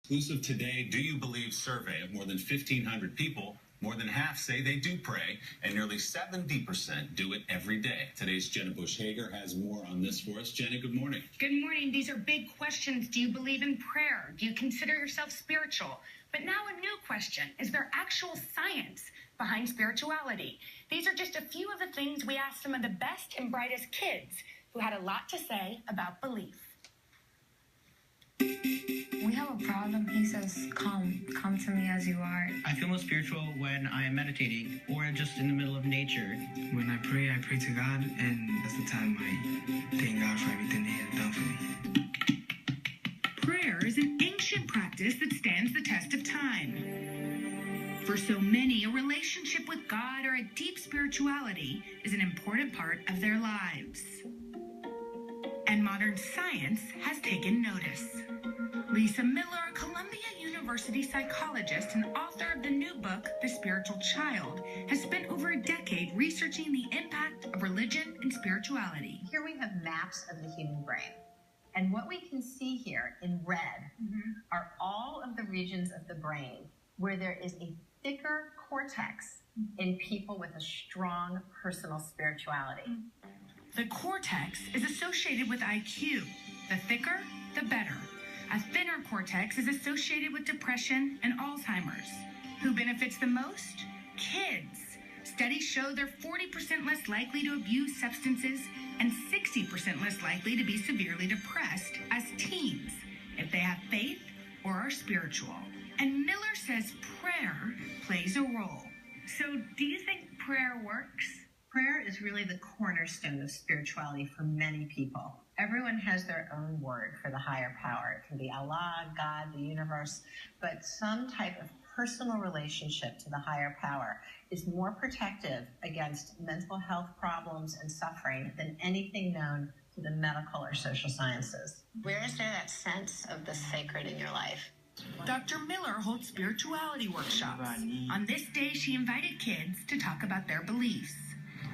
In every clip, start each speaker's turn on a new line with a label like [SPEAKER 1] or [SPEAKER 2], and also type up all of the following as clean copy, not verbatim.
[SPEAKER 1] Exclusive today, Do You Believe survey of more than 1,500 people. More than half say they do pray, and nearly 70% do it every day. Today's Jenna Bush Hager has more on this for us. Jenna, good morning.
[SPEAKER 2] Good morning. These are big questions. Do you believe in prayer? Do you consider yourself spiritual? But now a new question. Is there actual science behind spirituality? These are just a few of the things we asked some of the best and brightest kids who had a lot to say about belief.
[SPEAKER 3] We have a problem. He says, come to me as you are.
[SPEAKER 4] I feel most spiritual when I am meditating or just in the middle of nature.
[SPEAKER 5] When I pray to God, and that's the time I thank God for everything He has done for me.
[SPEAKER 2] Prayer is an ancient practice that stands the test of time. For so many, a relationship with God or a deep spirituality is an important part of their lives. And modern science has taken notice. Lisa Miller, a Columbia University psychologist and author of the new book, The Spiritual Child, has spent over a decade researching the impact of religion and spirituality.
[SPEAKER 6] Here we have maps of the human brain. And what we can see here in red are all of the regions of the brain where there is a thicker cortex in people with a strong personal spirituality.
[SPEAKER 2] The cortex is associated with IQ. The thicker, the better. A thinner cortex is associated with depression and Alzheimer's. Who benefits the most? Kids. Studies show they're 40% less likely to abuse substances and 60% less likely to be severely depressed as teens if they have faith or are spiritual. And Miller says prayer plays a role. So do you think prayer works?
[SPEAKER 6] Prayer is really the cornerstone of spirituality for many people. Everyone has their own word for the higher power. It can be Allah, God, the universe, but some type of personal relationship to the higher power is more protective against mental health problems and suffering than anything known to the medical or social sciences.
[SPEAKER 7] Where is there that sense of the sacred in your life?
[SPEAKER 2] Dr. Miller holds spirituality workshops. On this day, she invited kids to talk about their beliefs.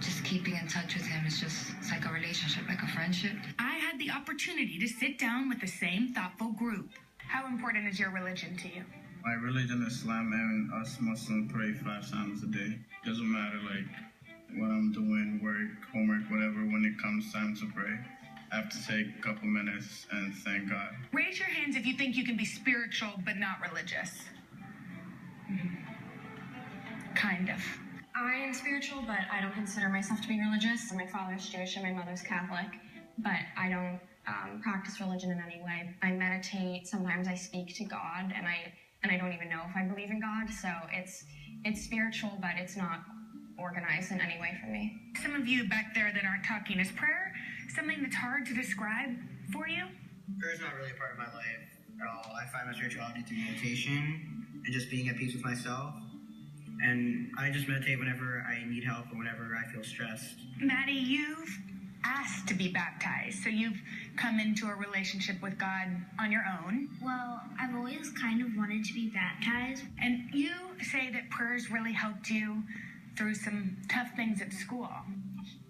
[SPEAKER 3] Just keeping in touch with Him is it's like a relationship, like a friendship.
[SPEAKER 2] I had the opportunity to sit down with the same thoughtful group. How important is your religion to you?
[SPEAKER 8] My religion is Islam, and us Muslims pray 5 times a day. Doesn't matter like what I'm doing, work, homework, whatever, when it comes time to pray, I have to take a couple minutes and thank God.
[SPEAKER 2] Raise your hands if you think you can be spiritual but not religious. Kind of.
[SPEAKER 9] I am spiritual, but I don't consider myself to be religious. My father's Jewish and my mother's Catholic, but I don't practice religion in any way. I meditate. Sometimes I speak to God, and I don't even know if I believe in God. So it's spiritual, but it's not organized in any way for me.
[SPEAKER 2] Some of you back there that aren't talking, is prayer something that's hard to describe for you?
[SPEAKER 4] Prayer is not really a part of my life at all. I find my spirituality through meditation and just being at peace with myself. And I just meditate whenever I need help or whenever I feel stressed.
[SPEAKER 2] Maddie, you've asked to be baptized, so you've come into a relationship with God on your own.
[SPEAKER 10] Well, I've always kind of wanted to be baptized.
[SPEAKER 2] And you say that prayers really helped you through some tough things at school.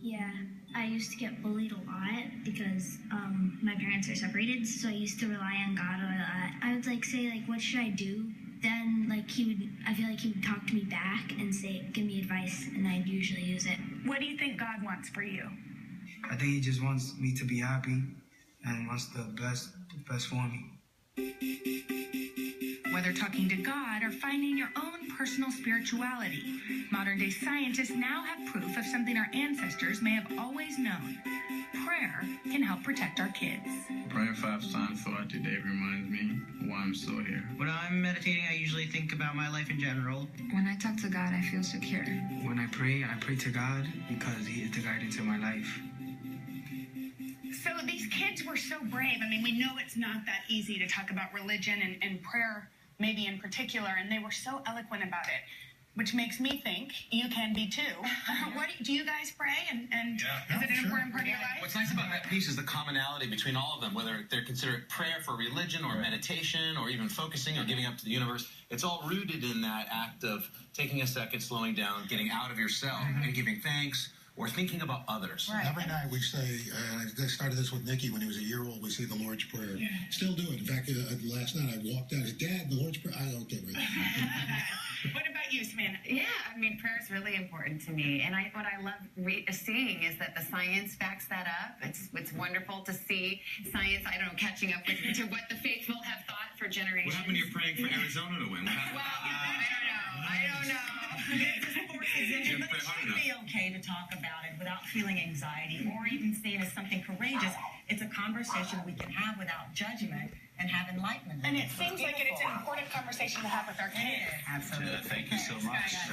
[SPEAKER 10] Yeah, I used to get bullied a lot because my parents are separated, so I used to rely on God a lot. I would say, what should I do? Then, I feel like he would talk to me back and give me advice, and I'd usually use it.
[SPEAKER 2] What do you think God wants for you?
[SPEAKER 5] I think He just wants me to be happy and wants the best for me.
[SPEAKER 2] Whether talking to God or finding your own personal spirituality, modern-day scientists now have proof of something our ancestors may have always known. Prayer can help protect our kids.
[SPEAKER 8] Praying 5 times throughout the day reminds me why I'm still here.
[SPEAKER 4] When I'm meditating, I usually think about my life in general.
[SPEAKER 3] When I talk to God, I feel secure.
[SPEAKER 5] When I pray to God because He is the guidance in my life.
[SPEAKER 2] So these kids were so brave. I mean, we know it's not that easy to talk about religion and prayer, maybe in particular, and they were so eloquent about it, which makes me think you can be too. Do you guys pray? And is it an important part of your life?
[SPEAKER 1] What's nice about that piece is the commonality between all of them, whether they're considered prayer for religion or meditation or even focusing or giving up to the universe. It's all rooted in that act of taking a second, slowing down, getting out of yourself and giving thanks or thinking about others.
[SPEAKER 11] Right. Every night we say, I started this with Nicky when he was a year old, we say the Lord's Prayer. Yeah. Still do it. In fact, last night I walked out. Dad,
[SPEAKER 12] really important to me. And what I love seeing is that the science backs that up. It's wonderful to see science, I don't know, catching up to what the faithful have thought for generations.
[SPEAKER 1] What happened to your praying for Arizona to win?
[SPEAKER 12] I don't know.
[SPEAKER 13] It should be okay to talk about it without feeling anxiety or even seen as something courageous. It's a conversation we can have without judgment and have enlightenment.
[SPEAKER 14] And it seems like it's an important conversation to have with our kids.
[SPEAKER 13] Absolutely.
[SPEAKER 1] Thank you so much.